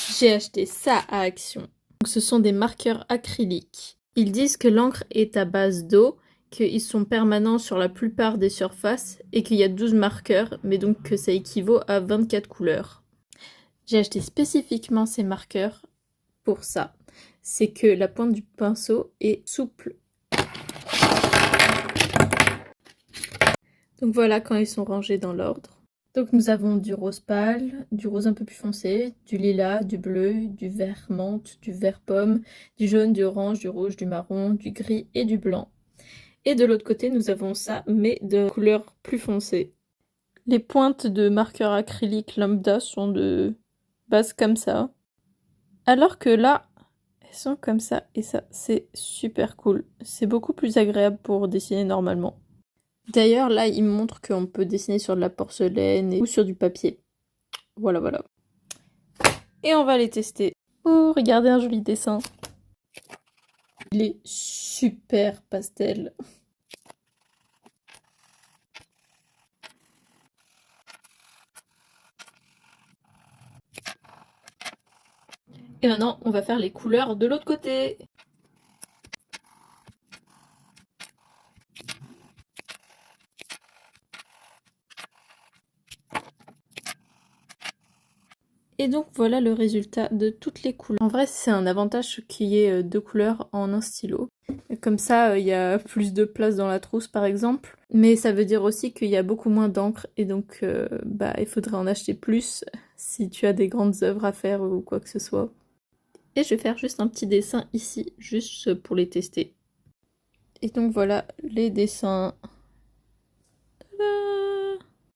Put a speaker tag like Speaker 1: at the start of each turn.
Speaker 1: J'ai acheté ça à Action. Donc, ce sont des marqueurs acryliques. Ils disent que l'encre est à base d'eau, qu'ils sont permanents sur la plupart des surfaces et qu'il y a 12 marqueurs, mais donc que ça équivaut à 24 couleurs. J'ai acheté spécifiquement ces marqueurs pour ça. C'est que la pointe du pinceau est souple. Donc voilà quand ils sont rangés dans l'ordre. Donc nous avons du rose pâle, du rose un peu plus foncé, du lilas, du bleu, du vert menthe, du vert pomme, du jaune, du orange, du rouge, du marron, du gris et du blanc. Et de l'autre côté nous avons ça, mais de couleur plus foncée. Les pointes de marqueur acrylique lambda sont de base comme ça. Alors que là, elles sont comme ça, et ça, c'est super cool. C'est beaucoup plus agréable pour dessiner normalement. D'ailleurs, là, il me montre qu'on peut dessiner sur de la porcelaine ou sur du papier. Voilà, voilà. Et on va les tester. Oh, regardez un joli dessin. Il est super pastel. Et maintenant, on va faire les couleurs de l'autre côté. Et donc voilà le résultat de toutes les couleurs. En vrai, c'est un avantage qu'il y ait deux couleurs en un stylo. Comme ça, il y a plus de place dans la trousse par exemple. Mais ça veut dire aussi qu'il y a beaucoup moins d'encre et donc il faudrait en acheter plus si tu as des grandes œuvres à faire ou quoi que ce soit. Et je vais faire juste un petit dessin ici, juste pour les tester. Et donc voilà les dessins. Tadam!